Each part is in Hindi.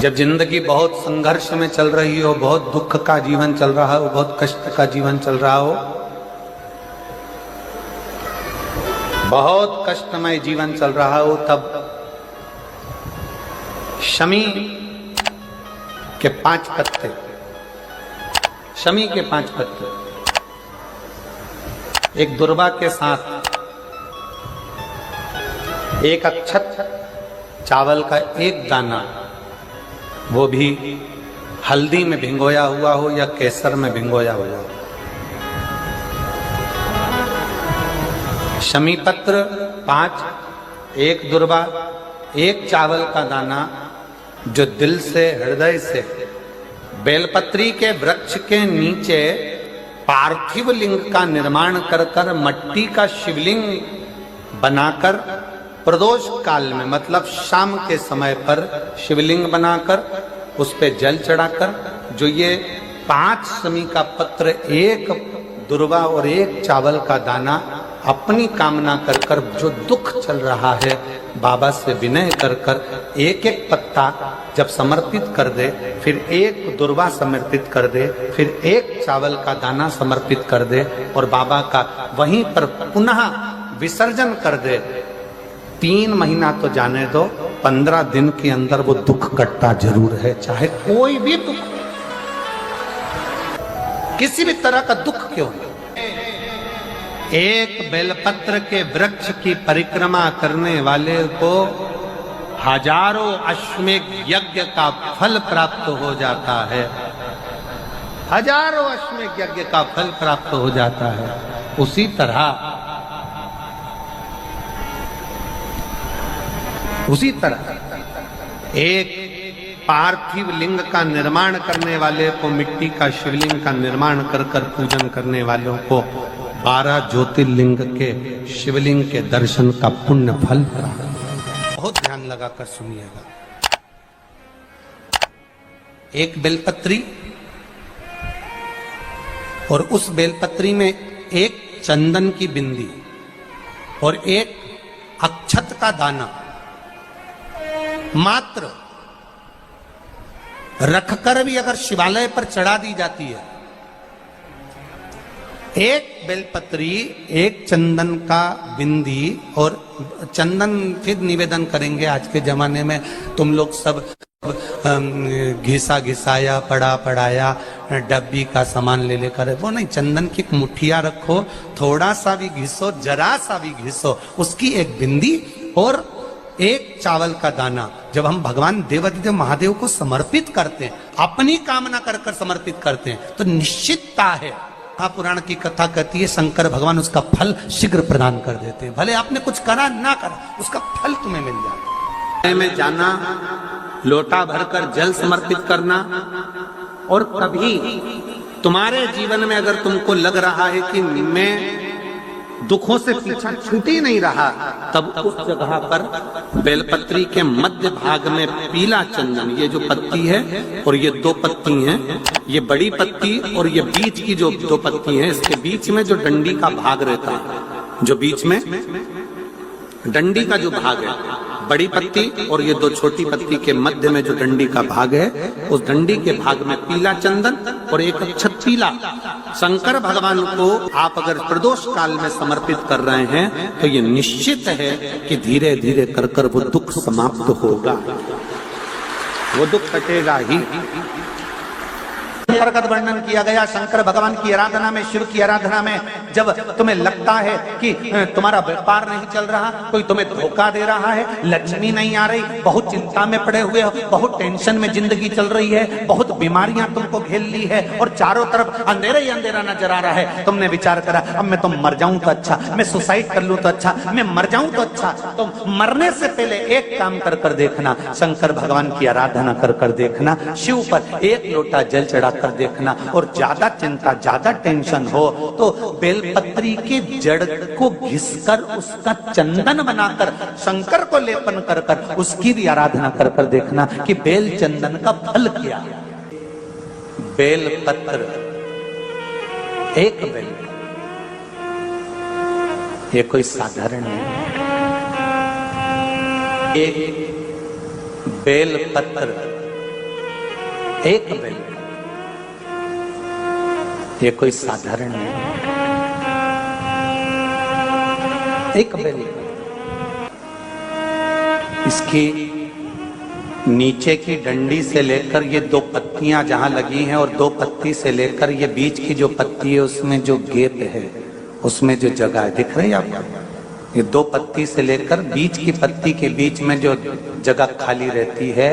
जब जिंदगी बहुत संघर्ष में चल रही हो, बहुत दुख का जीवन चल रहा हो, बहुत कष्ट का जीवन चल रहा हो, बहुत कष्टमय जीवन चल रहा हो, तब शमी के 5 पत्ते, शमी के 5 पत्ते एक दुर्वा के साथ एक अक्षत चावल का एक दाना, वो भी हल्दी में भिंगोया हुआ हो या केसर में भिंगोया हुआ हो, शमी पत्र 5, एक दुर्वा, एक चावल का दाना, जो दिल से हृदय से बेलपत्री के वृक्ष के नीचे पार्थिव लिंग का निर्माण कर कर मट्टी का शिवलिंग बनाकर प्रदोष काल में, मतलब शाम के समय पर शिवलिंग बनाकर उस पे जल चढ़ाकर, जो ये 5 शमी का पत्र, एक दुर्वा और एक चावल का दाना, अपनी कामना कर कर जो दुख चल रहा है बाबा से विनय कर कर एक एक पत्ता जब समर्पित कर दे, फिर एक दुर्वा समर्पित कर दे, फिर एक चावल का दाना समर्पित कर दे और बाबा का वहीं पर पुनः विसर्जन कर दे, 3 महीना तो जाने दो, 15 दिन के अंदर वो दुख कटता जरूर है, चाहे कोई भी दुख, किसी भी तरह का दुख क्यों हो। एक बेलपत्र के वृक्ष की परिक्रमा करने वाले को हजारों अश्वमेध यज्ञ का फल प्राप्त हो जाता है, हजारों अश्वमेध यज्ञ का फल प्राप्त हो जाता है। उसी तरह एक पार्थिव लिंग का निर्माण करने वाले को, मिट्टी का शिवलिंग का निर्माण कर कर पूजन करने वालों को 12 ज्योतिर्लिंग के शिवलिंग के दर्शन का पुण्य फल प्राप्त। बहुत ध्यान लगाकर सुनिएगा। एक बेलपत्री और उस बेलपत्री में एक चंदन की बिंदी और एक अक्षत का दाना मात्र रखकर भी अगर शिवालय पर चढ़ा दी जाती है, एक बेलपत्री, एक चंदन का बिंदी, और चंदन फिर निवेदन करेंगे आज के जमाने में तुम लोग सब घिसा घिसाया, पड़ा पड़ाया, डब्बी का सामान ले लेकर, वो नहीं, चंदन की एक मुठिया रखो, थोड़ा सा भी घिसो, जरा सा भी घिसो, उसकी एक बिंदी और एक चावल का दाना, जब हम भगवान देवाधिदेव महादेव को समर्पित करते हैं, अपनी कामना कर कर समर्पित करते हैं, तो निश्चितता है, पुराण की कथा कहती है शंकर भगवान उसका फल शीघ्र प्रदान कर देते हैं। भले आपने कुछ करा ना करा, उसका फल तुम्हें मिल जाता है। में जाना, लोटा भरकर जल समर्पित करना, और कभी तुम्हारे जीवन में अगर तुमको लग रहा है कि मैं दुखों से पीछा छूट ही नहीं रहा, तब उस जगह पर बेलपत्री के मध्य भाग में पीला चंदन, ये जो पत्ती है और ये 2 पत्ती हैं, ये बड़ी पत्ती और ये बीच की जो 2 पत्ती हैं, इसके बीच में जो डंडी का भाग रहता है, जो बीच में डंडी का जो भाग है, बड़ी पत्ती और ये 2 छोटी पत्ती के मध्य में जो डंडी का भाग है, उस डंडी के भाग में पीला चंदन और एक अक्षत पीला, शंकर भगवान को आप अगर प्रदोष काल में समर्पित कर रहे हैं, तो ये निश्चित है कि धीरे धीरे कर कर वो दुख समाप्त होगा, वो दुख कटेगा ही। प्रकट वर्णन किया गया शंकर भगवान की आराधना में, शिव की आराधना में, जब तुम्हें लगता है कि तुम्हारा व्यापार नहीं चल रहा, कोई तुम्हें धोखा दे रहा है, लक्ष्मी नहीं आ रही, बहुत चिंता में पड़े हुए हो, बहुत टेंशन में जिंदगी चल रही है, बहुत बीमारियां तुमको घेर ली है और चारों तरफ अंधेरा ही अंधेरा नजर आ रहा है, तुमने विचार करा अब मैं तो मर जाऊं तो अच्छा, मैं सुसाइड कर लूं तो अच्छा, मैं मर जाऊं तो अच्छा, तो मरने से पहले एक काम कर कर देखना, शंकर भगवान की आराधना कर कर देखना, शिव पर एक लोटा जल चढ़ा कर देखना, और ज्यादा चिंता, ज्यादा टेंशन हो तो बेलपत्री के जड़ को घिसकर उसका चंदन बनाकर शंकर को लेपन कर कर उसकी भी आराधना कर कर देखना कि बेल चंदन का फल क्या है। बेलपत्र, एक बेल, ये कोई साधारण नहीं, एक बेलपत्र एक बेल, ये कोई साधारण नहीं, एक बेल। इसकी नीचे की डंडी से लेकर ये दो पत्तियां जहां लगी हैं, और दो पत्ती से लेकर ये बीच की जो पत्ती है उसमें जो गैप है, उसमें जो जगह है, दिख रही है आपको? ये दो पत्ती से लेकर बीच की पत्ती के बीच में जो जगह खाली रहती है,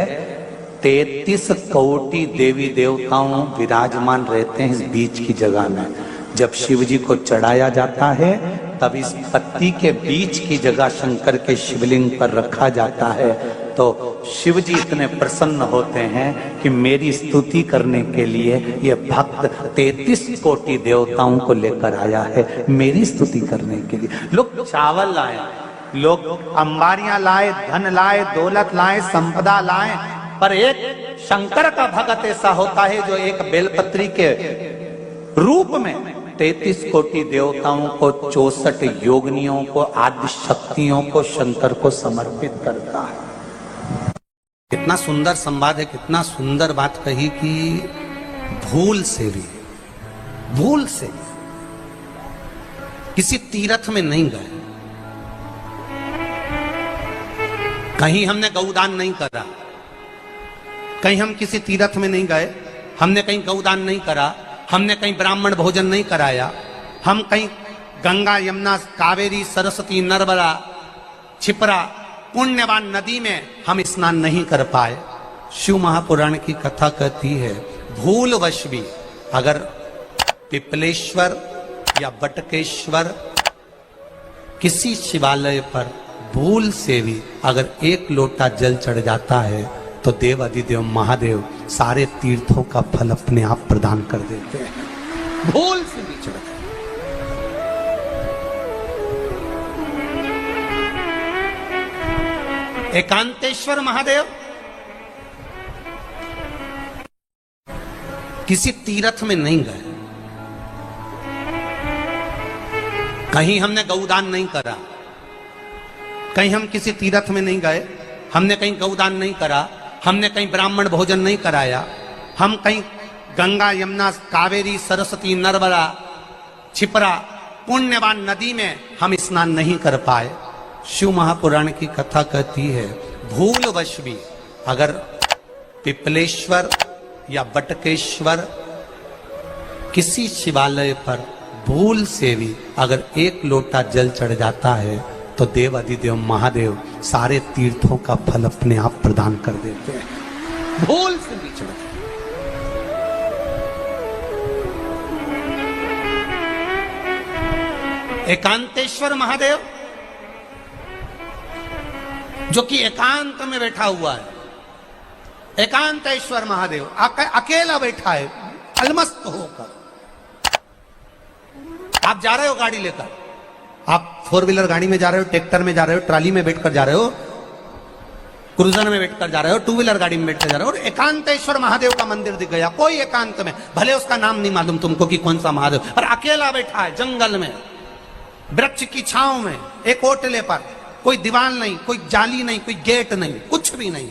33 कोटि देवी देवताओं विराजमान रहते हैं इस बीच की जगह में। जब शिव जी को चढ़ाया जाता है तब इस पत्ती के बीच की जगह शंकर के शिवलिंग पर रखा जाता है, तो शिव जी इतने प्रसन्न होते हैं कि मेरी स्तुति करने के लिए ये भक्त 33 कोटि देवताओं को लेकर आया है, मेरी स्तुति करने के लिए। लोग चावल लाए, लोग अंबारियां लाए, धन लाए, दौलत लाए, संपदा लाए, पर एक शंकर का भक्त ऐसा होता है जो एक बेलपत्री के रूप में 33 कोटि देवताओं को, 64 योगिनियों को, आदि शक्तियों को शंकर को समर्पित करता है। कितना सुंदर संवाद है, कितना सुंदर बात कही कि भूल से भी किसी तीर्थ में नहीं गए, कहीं हमने गौदान नहीं करा, कहीं हम किसी तीर्थ में नहीं गए, हमने कहीं गौदान नहीं करा, हमने कहीं ब्राह्मण भोजन नहीं कराया, हम कहीं गंगा यमुना कावेरी सरस्वती नर्मदा छिपरा पुण्यवान नदी में हम स्नान नहीं कर पाए। शिव महापुराण की कथा कहती है भूलवश भी अगर पिपलेश्वर या बटकेश्वर किसी शिवालय पर भूल से भी अगर एक लोटा जल चढ़ जाता है तो देव अधिदेव महादेव सारे तीर्थों का फल अपने आप प्रदान कर देते हैं। भूल से भी चढ़ गए। एकांतेश्वर महादेव किसी तीर्थ में नहीं गए, कहीं हमने गौदान नहीं करा, कहीं हम किसी तीर्थ में नहीं गए, हमने कहीं गौदान नहीं करा, हमने कहीं ब्राह्मण भोजन नहीं कराया, हम कहीं गंगा यमुना कावेरी सरस्वती नर्मदा छिपरा पुण्यवान नदी में हम स्नान नहीं कर पाए। शिव महापुराण की कथा कहती है भूलवश भी अगर पिपलेश्वर या बटकेश्वर किसी शिवालय पर भूल से भी अगर एक लोटा जल चढ़ जाता है तो देव अधिदेव महादेव सारे तीर्थों का फल अपने आप प्रदान कर देते हैं। भूल से भी चढ़ गए। एकांतेश्वर महादेव जो कि एकांत में बैठा हुआ है, एकांतेश्वर महादेव अकेला बैठा है अलमस्त होकर। आप जा रहे हो गाड़ी लेकर, आप 4 व्हीलर गाड़ी में जा रहे हो, ट्रैक्टर में जा रहे हो, ट्राली में बैठकर जा रहे हो, क्रूजर में बैठकर जा रहे हो, 2 व्हीलर गाड़ी में बैठकर जा रहे हो, और एकांतेश्वर महादेव का मंदिर दिख गया कोई एकांत में, भले उसका नाम नहीं मालूम तुमको कि कौन सा महादेव, पर अकेला बैठा है जंगल में वृक्ष की छांव में एक ओटले पर, कोई दीवार नहीं, कोई जाली नहीं, कोई गेट नहीं, कुछ भी नहीं।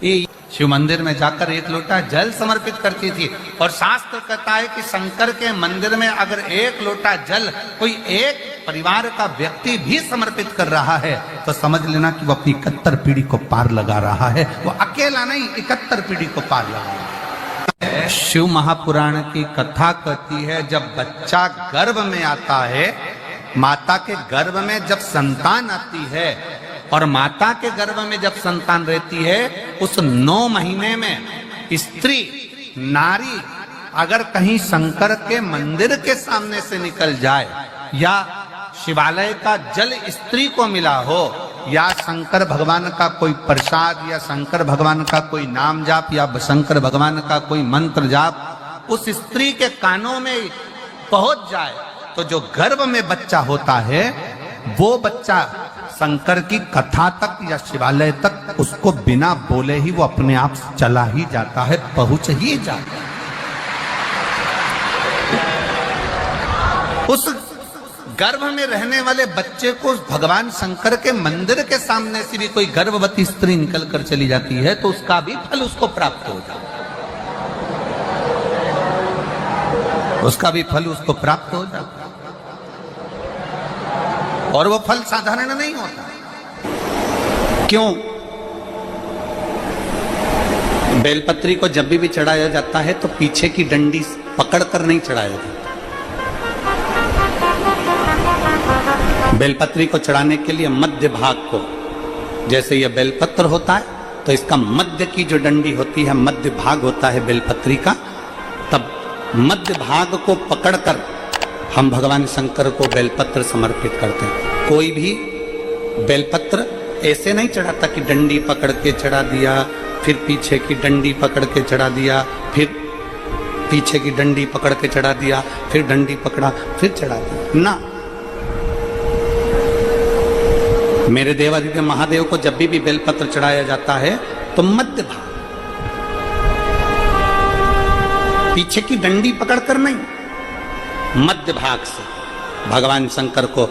ये शिव मंदिर में जाकर एक लोटा जल समर्पित करती थी, और शास्त्र कहता है कि शंकर के मंदिर में अगर एक लोटा जल कोई एक परिवार का व्यक्ति भी समर्पित कर रहा है तो समझ लेना कि वो अपनी 71 पीढ़ी को पार लगा रहा है। वो अकेला नहीं, 71 पीढ़ी को पार लगा रहा है। शिव महापुराण की कथा कहती है जब बच्चा गर्भ में आता है, माता के गर्भ में जब संतान आती है और माता के गर्भ में जब संतान रहती है, उस 9 महीने में स्त्री नारी अगर कहीं शंकर के मंदिर के सामने से निकल जाए, या शिवालय का जल स्त्री को मिला हो, या शंकर भगवान का कोई प्रसाद, या शंकर भगवान का कोई नाम जाप, या शंकर भगवान का कोई मंत्र जाप उस स्त्री के कानों में पहुंच जाए, तो जो गर्भ में बच्चा होता है वो बच्चा शंकर की कथा तक या शिवालय तक उसको बिना बोले ही वो अपने आप चला ही जाता है, पहुंच ही जाता है। उस गर्भ में रहने वाले बच्चे को भगवान शंकर के मंदिर के सामने से भी कोई गर्भवती स्त्री निकल कर चली जाती है तो उसका भी फल उसको प्राप्त हो जाता है। उसका भी फल उसको प्राप्त हो जाता, और वो फल साधारण नहीं होता। क्यों? बेलपत्री को जब भी चढ़ाया जाता है तो पीछे की डंडी पकड़कर नहीं चढ़ाया जाता। बेलपत्री को चढ़ाने के लिए मध्य भाग को, जैसे यह बेलपत्र होता है तो इसका मध्य की जो डंडी होती है, मध्य भाग होता है बेलपत्री का, तब मध्य भाग को पकड़कर हम भगवान शंकर को बेलपत्र समर्पित करते हैं। कोई भी बेलपत्र ऐसे नहीं चढ़ाता कि डंडी पकड़ के चढ़ा दिया, फिर पीछे की डंडी पकड़ के चढ़ा दिया, फिर पीछे की डंडी पकड़ के चढ़ा दिया, फिर डंडी पकड़ा, फिर चढ़ा दिया ना। मेरे देवादिदेव महादेव को जब भी बेलपत्र चढ़ाया जाता है तो मध्य भाग, पीछे की डंडी पकड़कर नहीं, मध्य भाग से भगवान शंकर को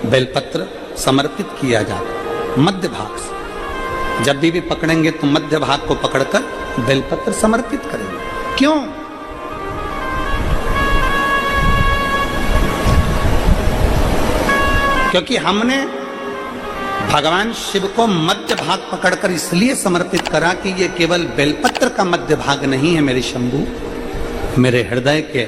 बेलपत्र समर्पित किया जाता। मध्य भाग से जब भी पकड़ेंगे तो मध्य भाग को पकड़कर बेलपत्र समर्पित करेंगे। क्यों? क्योंकि हमने भगवान शिव को मध्य भाग पकड़कर इसलिए समर्पित करा कि ये केवल बेलपत्र का मध्य भाग नहीं है मेरे शंभू, मेरे हृदय के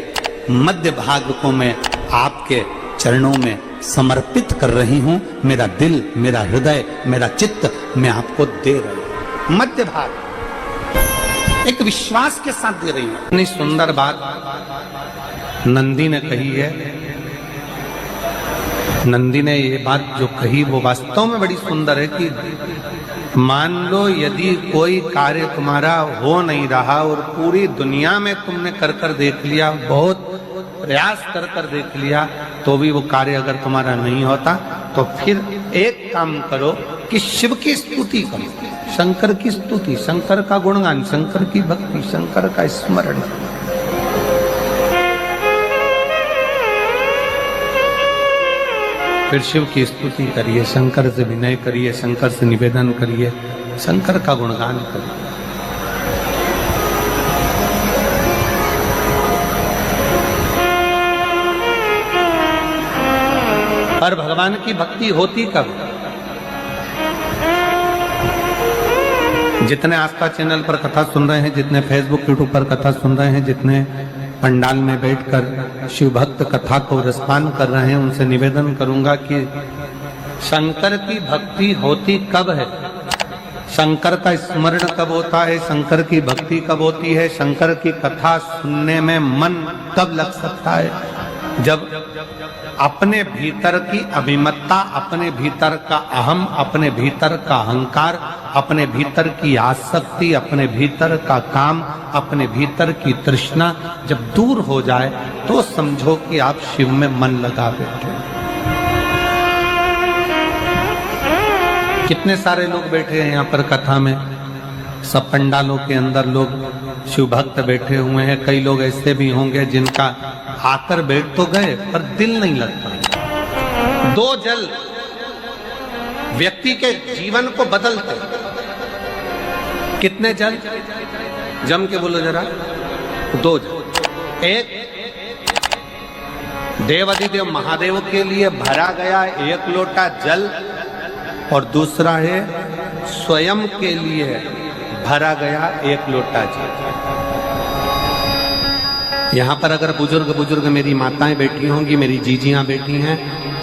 मध्य भाग को मैं आपके चरणों में समर्पित कर रही हूं। मेरा दिल, मेरा हृदय, मेरा चित्त मैं आपको दे रही हूं। मध्य भाग एक विश्वास के साथ दे रही हूं। इतनी सुंदर बात नंदी ने कही है। नंदी ने ये बात जो कही वो वास्तव में बड़ी सुंदर है कि मान लो यदि कोई कार्य तुम्हारा हो नहीं रहा और पूरी दुनिया में तुमने कर कर देख लिया, बहुत प्रयास कर कर देख लिया, तो भी वो कार्य अगर तुम्हारा नहीं होता, तो फिर एक काम करो कि शिव की स्तुति करो, शंकर की स्तुति, शंकर का गुणगान, शंकर की भक्ति, शंकर का स्मरण। फिर शिव की स्तुति करिए, शंकर से विनय करिए, शंकर से निवेदन करिए, शंकर का गुणगान करिए। पर भगवान की भक्ति होती कब? जितने आस्था चैनल पर कथा सुन रहे हैं, जितने फेसबुक यूट्यूब पर कथा सुन रहे हैं, जितने पंडाल में बैठकर शिव भक्त कथा को रसपान कर रहे हैं, उनसे निवेदन करूंगा कि शंकर की भक्ति होती कब है, शंकर का स्मरण कब होता है, शंकर की भक्ति कब होती है, शंकर की कथा सुनने में मन कब लग सकता है? जब अपने भीतर की अभिमत्ता, अपने भीतर का अहम, अपने भीतर का अहंकार, अपने भीतर की आसक्ति, अपने भीतर का काम, अपने भीतर की तृष्णा जब दूर हो जाए तो समझो कि आप शिव में मन लगा बैठे। कितने सारे लोग बैठे हैं यहाँ पर कथा में, सब पंडालों के अंदर लोग शिव भक्त बैठे हुए हैं। कई लोग ऐसे भी होंगे जिनका आकर बैठ तो गए पर दिल नहीं लगता। दो जल व्यक्ति के जीवन को बदलते। कितने जल? जम के बोलो जरा। दो जल। एक देवादिदेव महादेव के लिए भरा गया 1 लोटा जल, और दूसरा है स्वयं के लिए भरा गया 1 लोटा जल। यहाँ पर अगर बुजुर्ग मेरी माताएं बैठी होंगी, मेरी जीजियां बैठी हैं,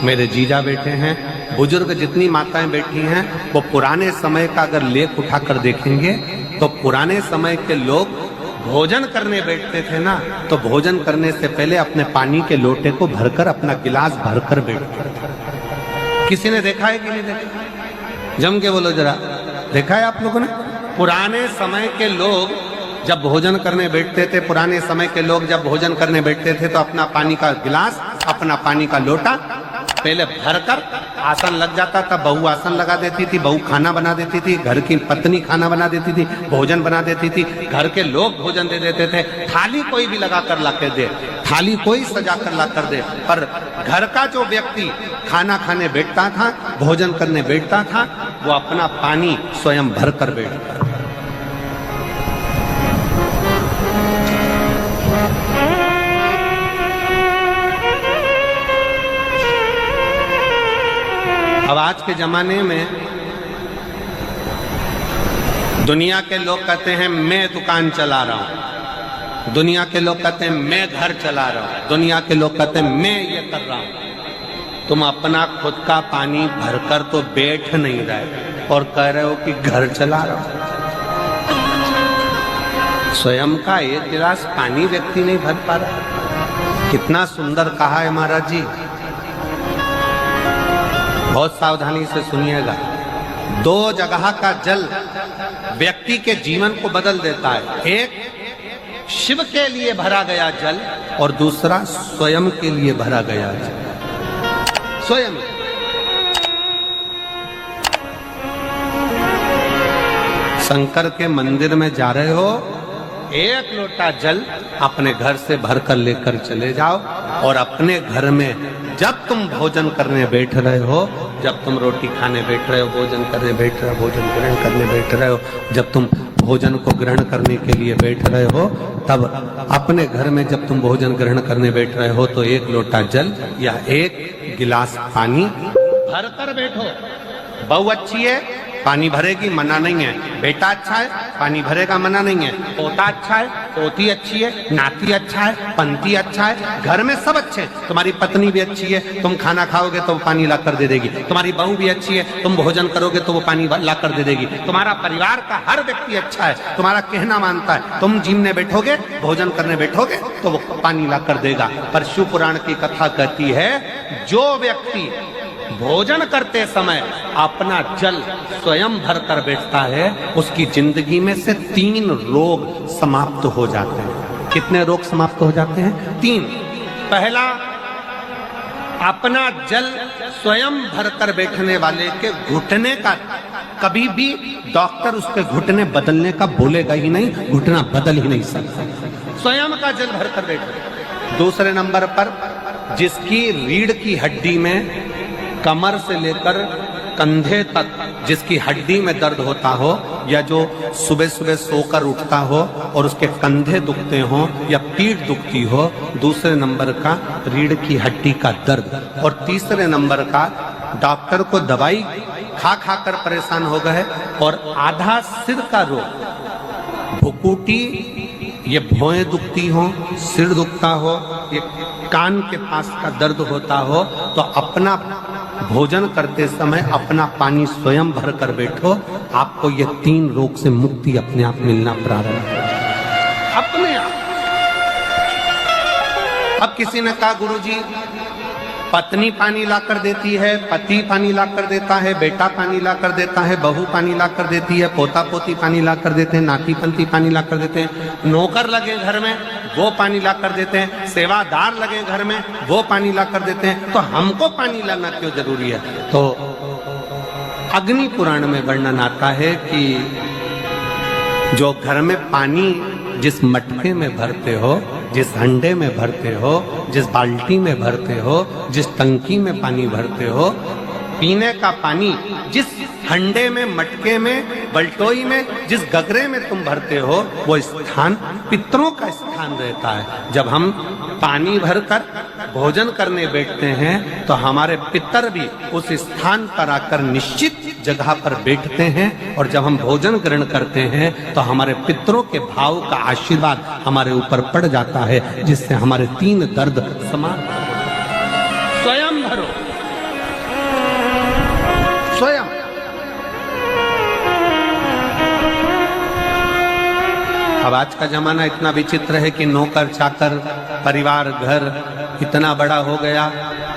मेरे जीजा बैठे हैं, बुजुर्ग जितनी माताएं बैठी हैं, वो पुराने समय का अगर लेख उठाकर देखेंगे तो पुराने समय के लोग भोजन करने बैठते थे ना, तो भोजन करने से पहले अपने पानी के लोटे को भरकर, अपना गिलास भरकर बैठते थे। किसी ने देखा है कि नहीं देखा? जम के बोलो जरा, देखा है आप लोगों ने? पुराने समय के लोग जब भोजन करने बैठते थे, पुराने समय के लोग जब भोजन करने बैठते थे तो अपना पानी का गिलास, अपना पानी का लोटा पहले भरकर आसन लग जाता था। बहू आसन लगा देती थी, बहू खाना बना देती थी, घर की पत्नी खाना बना देती थी, भोजन बना देती थी, घर के लोग भोजन दे देते थे। थाली कोई भी लगा कर ला कर दे, थाली कोई सजा कर ला कर दे, पर घर का जो व्यक्ति खाना खाने बैठता था, भोजन करने बैठता था, वो अपना पानी स्वयं भर कर बैठता। के जमाने में दुनिया के लोग कहते हैं मैं दुकान चला रहा हूं, दुनिया के लोग कहते हैं मैं घर चला रहा हूं, दुनिया के लोग कहते हैं मैं ये कर रहा हूं। तुम अपना खुद का पानी भरकर तो बैठ नहीं रहे और कह रहे हो कि घर चला रहा हूं। स्वयं का एक गिलास पानी व्यक्ति नहीं भर पा रहा। कितना सुंदर कहा है महाराज जी। बहुत सावधानी से सुनिएगा। दो जगह का जल व्यक्ति के जीवन को बदल देता है। एक शिव के लिए भरा गया जल और दूसरा स्वयं के लिए भरा गया जल। स्वयं शंकर के मंदिर में जा रहे हो, एक लोटा जल अपने घर से भरकर लेकर चले जाओ और अपने घर में जब तुम भोजन करने बैठ रहे हो, जब तुम रोटी खाने बैठ रहे हो, भोजन करने बैठ रहे हो, भोजन ग्रहण करने बैठ रहे हो, जब तुम भोजन को ग्रहण करने के लिए बैठ रहे हो, तब अपने घर में जब तुम भोजन ग्रहण करने बैठ रहे हो तो एक लोटा जल या एक गिलास पानी भरकर बैठो। बहू अच्छी है, पानी भरेगी, मना नहीं है। बेटा अच्छा है, पानी भरेगा, मना नहीं है। पोता अच्छा है, पोती अच्छी है, नाती अच्छा है, पंती अच्छा है, घर में सब अच्छे। तुम्हारी पत्नी भी अच्छी है, तुम खाना खाओगे तो वो पानी ला कर दे देगी। तुम्हारी बहू भी अच्छी है, तुम भोजन करोगे तो वो पानी ला कर दे देगी। तुम्हारा परिवार का हर व्यक्ति अच्छा है, तुम्हारा कहना मानता है। तुम जिमने बैठोगे, भोजन करने बैठोगे तो वो पानी ला कर देगा। पर शिव पुराण की कथा कहती है, जो व्यक्ति भोजन करते समय अपना जल स्वयं भर कर बैठता है, उसकी जिंदगी में से 3 रोग समाप्त हो जाते हैं। कितने रोग समाप्त हो जाते हैं? 3। पहला, अपना जल स्वयं भर कर बैठने वाले के घुटने का कभी भी डॉक्टर उसके घुटने बदलने का बोलेगा ही नहीं, घुटना बदल ही नहीं सकता। स्वयं का जल भर कर बैठे। दूसरे नंबर पर, जिसकी रीढ़ की हड्डी में कमर से लेकर कंधे तक जिसकी हड्डी में दर्द होता हो, या जो सुबह सुबह सोकर उठता हो और उसके कंधे दुखते हो या पीठ दुखती हो। दूसरे नंबर का रीढ़ की हड्डी का दर्द। और तीसरे नंबर का, डॉक्टर को दवाई खा खा कर परेशान हो गए और आधा सिर का रोग, भुकुटी, ये भौएं दुखती हो, सिर दुखता हो, ये कान के पास का दर्द होता हो, तो अपना भोजन करते समय अपना पानी स्वयं भर कर बैठो। आपको ये 3 रोग से मुक्ति अपने आप मिलना प्रारंभ हो, अपने आप। अब किसी ने कहा, गुरुजी पत्नी पानी ला कर देती है, पति पानी ला कर देता है, बेटा पानी ला कर देता है, बहू पानी ला कर देती है, पोता पोती पानी ला कर देते हैं, नाती पंती पानी ला कर देते हैं, नौकर लगे घर में वो पानी ला कर देते हैं, सेवादार लगे घर में वो पानी ला कर देते हैं, तो हमको पानी लाना क्यों जरूरी है? तो अग्नि पुराण में वर्णन आता है कि जो घर में पानी जिस मटके में भरते हो, जिस हंडे में भरते हो, जिस बाल्टी में भरते हो, जिस टंकी में पानी भरते हो, पीने का पानी जिस हंडे में, मटके में, बल्टोई में, जिस गगरे में तुम भरते हो, वो स्थान पितरों का स्थान रहता है। जब हम पानी भरकर भोजन करने बैठते हैं तो हमारे पितर भी उस स्थान पर आकर निश्चित जगह पर बैठते हैं, और जब हम भोजन ग्रहण करते हैं तो हमारे पितरों के भाव का आशीर्वाद हमारे ऊपर पड़ जाता है, जिससे हमारे 3 दर्द समाप्त हो जाते। स्वयं भरो, स्वयं। अब आज का जमाना इतना विचित्र है कि नौकर चाकर, परिवार, घर इतना बड़ा हो गया।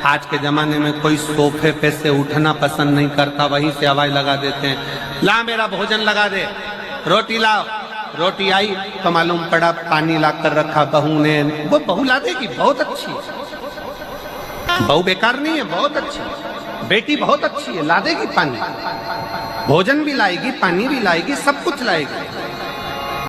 आज के जमाने में कोई सोफे पे से उठना पसंद नहीं करता, वहीं से आवाज लगा देते हैं, ला मेरा भोजन लगा दे, रोटी लाओ। रोटी आई तो मालूम पड़ा पानी ला कर रखा बहू ने। वो बहू ला देगी, बहुत अच्छी है, बहू बेकार नहीं है, बहुत अच्छी है, बेटी बहुत अच्छी है, ला देगी पानी, भोजन भी लाएगी, पानी भी लाएगी, सब कुछ लाएगी।